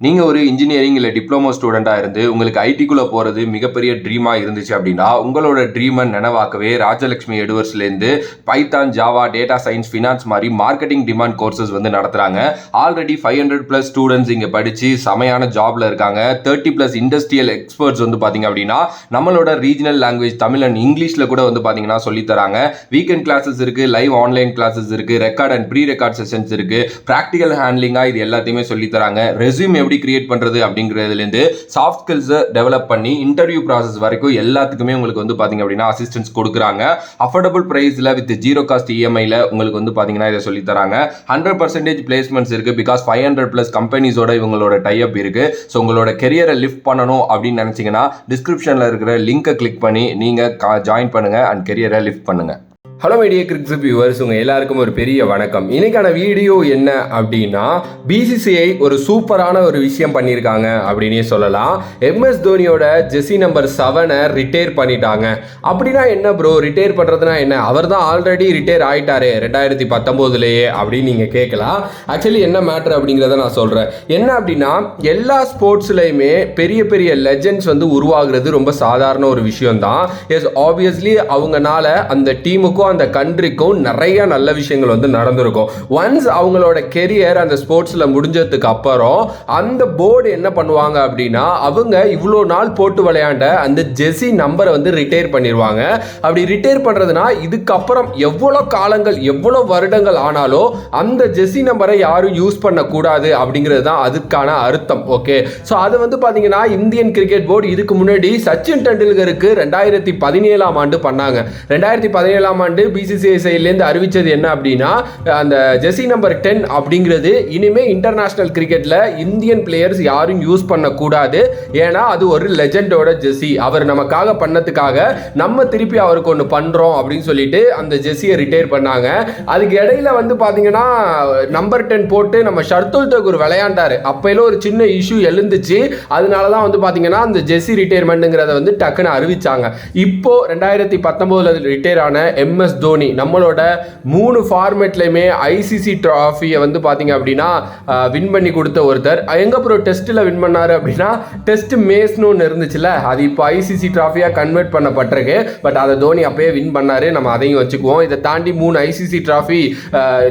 நீங்கள் ஒரு இன்ஜினியரிங் இல்லை டிப்ளமோ ஸ்டூடெண்ட்டாக இருந்து உங்களுக்கு ஐடிக்குள்ளே போகிறது மிகப்பெரிய ட்ரீமாக இருந்துச்சு அப்படின்னா உங்களோட ட்ரீமை நினைவாக்கவே ராஜலட்சுமி எடுவர்ஸ்லேருந்து Python, Java, data science, finance மாதிரி மார்க்கெட்டிங் டிமாண்ட் கோர்சஸ் வந்து நடத்துகிறாங்க. ஆல்ரெடி 500+ ஸ்டூடெண்ட்ஸ் இங்கே படித்து செமையான ஜாபில் இருக்காங்க. 30+ இண்டஸ்ட்ரியல் எக்ஸ்பர்ட்ஸ் வந்து பார்த்தீங்க அப்படின்னா நம்மளோட ரீஜனல் லாங்குவேஜ் தமிழ் அண்ட் இங்கிலீஷில் கூட வந்து பார்த்தீங்கன்னா சொல்லித்தராங்க. வீக்கெண்ட் கிளாஸஸ் இருக்குது, லைவ் ஆன்லைன் கிளாஸஸ் இருக்குது, record and pre record sessions இருக்குது, ப்ராக்டிக்கல் ஹேண்ட்லிங்காக இது எல்லாத்தையுமே சொல்லித்தராங்க. ரெஸ்யூம் எப்படி கிரியேட் பண்றது அப்படிங்கிறதுலேருந்து சாஃப்ட் ஸ்கில்ஸை டெவலப் பண்ணி இன்டர்வியூ ப்ராசஸ் வரைக்கும் எல்லாத்துக்குமே உங்களுக்கு வந்து பார்த்தீங்க அப்படின்னா அசிஸ்டன்ஸ் கொடுக்குறாங்க. அஃபோர்டபுள் ப்ரைஸில் வித் 0 காஸ்ட் இஎம்ஐயில் உங்களுக்கு வந்து பார்த்தீங்கன்னா இதை சொல்லி தராங்க. 100% பிளேஸ்மெண்ட்ஸ் இருக்குது. பிகாஸ் 500+ கம்பெனிஸோட இவங்களோட டைப் இருக்குது. ஸோ உங்களோட கெரியரை லிஃப்ட் பண்ணணும் அப்படின்னு நினச்சிங்கன்னா டிஸ்கிரிப்ஷனில் இருக்கிற லிங்கை கிளிக் பண்ணி நீங்கள் ஜாயின் பண்ணுங்கள் அண்ட் கெரியரை லிஃப்ட் பண்ணுங்கள். ஹலோ மீடியா கிரிக்ஸ் வியூவர்ஸ், உங்கள் எல்லாருக்கும் ஒரு பெரிய வணக்கம். இன்னைக்கான வீடியோ என்ன அப்படின்னா, பிசிசிஐ ஒரு சூப்பரான ஒரு விஷயம் பண்ணியிருக்காங்க அப்படின்னே சொல்லலாம். எம்எஸ் தோனியோட ஜெர்சி நம்பர் 7 ரிட்டையர் பண்ணிட்டாங்க. அப்படின்னா என்ன ப்ரோ, ரிட்டையர் பண்ணுறதுனா என்ன? அவர் தான் ஆல்ரெடி ரிட்டையர் ஆகிட்டாரு 2019 அப்படின்னு நீங்கள் கேட்கலாம். ஆக்சுவலி என்ன மேட்ரு அப்படிங்கிறத நான் சொல்கிறேன். என்ன அப்படின்னா, எல்லா ஸ்போர்ட்ஸ்லையுமே பெரிய பெரிய லெஜெண்ட்ஸ் வந்து உருவாகிறது ரொம்ப சாதாரண ஒரு விஷயம் தான். எஸ், ஆப்வியஸ்லி அவங்கனால அந்த டீமுக்கும் அந்த கண்ட்ரிக்கும் நிறைய நல்ல விஷயங்கள் வந்து நடந்திருக்கும். ஒன்ஸ் அவங்களோட கெரியர் அந்த ஸ்போர்ட்ஸ்ல முடிஞ்சதுக்கு அப்புறம் அந்த போர்டு என்ன பண்ணுவாங்க அப்படின்னா, அவங்க இவ்வளோ நாள் போட்டு விளையாண்ட அந்த ஜெர்சி நம்பரை வந்து ரிட்டையர் பண்ணிடுவாங்க. அப்படி ரிட்டையர் பண்றதுனா இதுக்கப்புறம் எவ்வளோ காலங்கள் எவ்வளோ வருடங்கள் ஆனாலும் அந்த ஜெர்சி நம்பரை யாரும் யூஸ் பண்ணக்கூடாது அப்படிங்கிறது தான் அதுக்கான அர்த்தம். ஓகே, ஸோ அது வந்து பார்த்தீங்கன்னா இந்தியன் கிரிக்கெட் போர்டு இதுக்கு முன்னாடி சச்சின் டெண்டுல்கருக்கு 2017 ஆண்டு பண்ணாங்க. 2017 ஆண்டு பிசிசிஐ சைட்லேருந்து அறிவிச்சது என்ன அப்படின்னா, அந்த ஜெர்சி நம்பர் 10 அப்படிங்கிறது இனிமே இன்டர்நேஷனல் கிரிக்கெட்ல இந்தியன் பிளேயர்ஸ் யாரும் யூஸ் பண்ணக்கூடாது. ஏன்னா அது ஒரு லெஜெண்டோட ஜெர்சி, அவர் நமக்காக பண்ணதுக்காக நம்ம திருப்பி அவருக்கு ஒன்று பண்றோம் அப்படின்னு சொல்லிட்டு அந்த ஜெர்சியை ரிட்டையர் பண்ணாங்க. அதுக்கு இடையில வந்து பாத்தீங்கன்னா நம்பர் 10 போட்டு நம்ம ஷர்துல் தகூர் விளையாண்டாரு. அப்பையில ஒரு சின்ன இஷ்யூ எழுந்துச்சு. அதனாலதான் வந்து பாத்தீங்கன்னா அந்த ஜெர்சி ரிட்டையர்மெண்ட்ங்கிறத வந்து டக்குன்னு அறிவிச்சாங்க. இப்போ 2019 ரிட்டையர் ஆன எம்எஸ் தோனி நம்மளோட 3 ஃபார்மேட்லயுமே ஐசிசி டிராஃபியை வந்து பாத்தீங்க அப்படின்னா வின் பண்ணி கொடுத்த ஒருத்தர். எங்க ப்ரோ டெஸ்ட்ல வின் பண்ணாரு அப்படின்னா, டெஸ்ட் மேஸ்னு ஒன்று இருந்துச்சுல, அது இப்போ ஐசிசி டிராஃபியா கன்வெர்ட் பண்ணப்பட்டிருக்கு. பட் அதை தோனி அப்பயே வின் பண்ணாரு, நம்ம அதையும் வச்சுக்குவோம். இதை தாண்டி 3 ஐசிசி டிராஃபி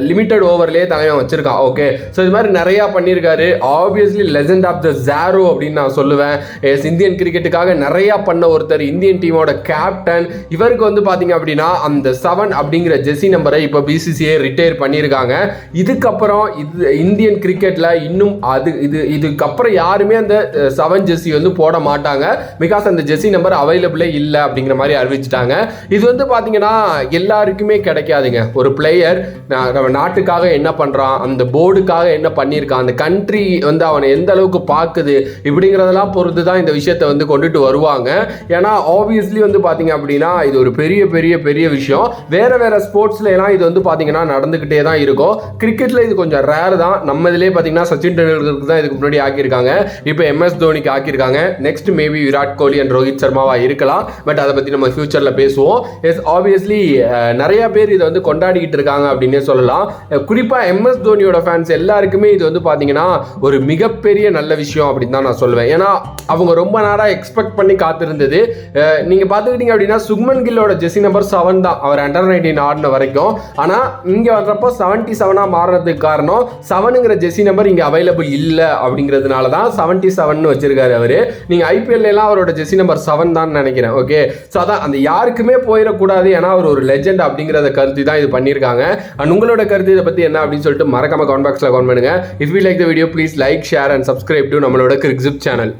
லிமிடெட் ஓவர்லேயே தலைவன் வச்சிருக்கான். ஓகே, ஸோ இது மாதிரி நிறைய பண்ணியிருக்காரு. Obviously legend of the Zorro அப்படின்னு நான் சொல்லுவேன். இந்தியன் கிரிக்கெட்டுக்காக நிறைய பண்ண ஒருத்தர், இந்தியன் டீமோட கேப்டன். இவருக்கு வந்து பாத்தீங்க அப்படின்னா அந்த 7 அப்படிங்கிற ஜெர்சி நம்பரை இப்போ பிசிசிஐ ரிட்டையர் பண்ணியிருக்காங்க. இதுக்கப்புறம் இந்தியன் கிரிக்கெட்ல இன்னும் இதுக்கப்புறம் யாருமே அந்த 7 ஜெர்சி வந்து போட மாட்டாங்க. பிகாஸ் அந்த ஜெர்சி நம்பர் அவைலபிளே இல்லை அப்படிங்கிற மாதிரி அறிவிச்சிட்டாங்க. இது வந்து பாத்தீங்கன்னா எல்லாருக்குமே கிடைக்காதுங்க. ஒரு பிளேயர் நம்ம நாட்டுக்காக என்ன பண்றான், அந்த போர்டுக்காக என்ன பண்ணியிருக்கான், அந்த கண்ட்ரி வந்து அவனை எந்த அளவுக்கு பார்க்குது இப்படிங்கிறதெல்லாம் பொறுத்து தான் இந்த விஷயத்தை வந்து கொண்டுட்டு வருவாங்க. ஏன்னா ஆப்வியஸ்லி வந்து பாத்தீங்க அப்படின்னா இது ஒரு பெரிய பெரிய பெரிய விஷயம். வேற வேற ஸ்போர்ட்ஸ்ல எல்லாம் இது வந்து பாத்தீங்கன்னா நடந்துகிட்டே தான் இருக்கும். கிரிக்கெட்ல இது கொஞ்சம் ரேர் தான். நம்ம இதுலயே பாத்தீங்கன்னா சச்சின் டெண்டுல்கருக்கு தான் இதுக்கு முன்னாடி ஆக்கியிருக்காங்க. இப்போ எம்எஸ் தோனிக்கு ஆக்கியிருக்காங்க. Next maybe Virat Kohli and Rohit சர்மாவா இருக்கலாம். பட் அதை பத்தி நம்ம ஃபியூச்சர்ல பேசுவோம். எஸ், ஆப்வியஸ்லி நிறைய பேர் இதை வந்து கொண்டாடிக்கிட்டு இருக்காங்க அப்படின்னே சொல்லலாம். குறிப்பா எம்எஸ் தோனியோட ஃபேன்ஸ் எல்லாருக்குமே இது வந்து பாத்தீங்கன்னா ஒரு மிகப்பெரிய நல்ல விஷயம் அப்படின்னு தான் நான் சொல்லுவேன். ஏன்னா அவங்க ரொம்ப நேரம் எக்ஸ்பெக்ட் பண்ணி காத்திருந்தது. நீங்க பாத்துக்கிட்டீங்க அப்படின்னா சுக்மன் கில்லோட ஜெர்சி நம்பர் 7 தான் அவர் அண்டர் 19 ஆடின வரைக்கும். ஆனா இங்க வர்றப்போ 77 மாறுறதுக்கு காரணம் 7ங்கிற ஜெர்சி நம்பர் இங்க அவைலபிள் இல்ல அப்படிங்கிறதுனால தான் 77 வச்சிருக்காரு அவரு. நீங்க ஐபிஎல் எல்லாம் அவரோட ஜெர்சி நம்பர் 7 தான் நினைக்கிறேன். ஓகே, ஸோ அதான் அந்த யாருக்குமே போயிடக்கூடாது. ஏன்னா அவர் ஒரு லெஜெண்ட் அப்படிங்கிறத கருத்து தான் இது பண்ணியிருக்காங்க. அண்ட் உங்களோட கருத்து இதை பத்தி என்ன அப்படின்னு சொல்லிட்டு மறக்காம கமெண்ட் பாக்ஸ்ல கமெண்ட் பண்ணுங்க. If you like the video please like, share and subscribe to நம்மளோட கிரிக்ஸிப் சேனல்.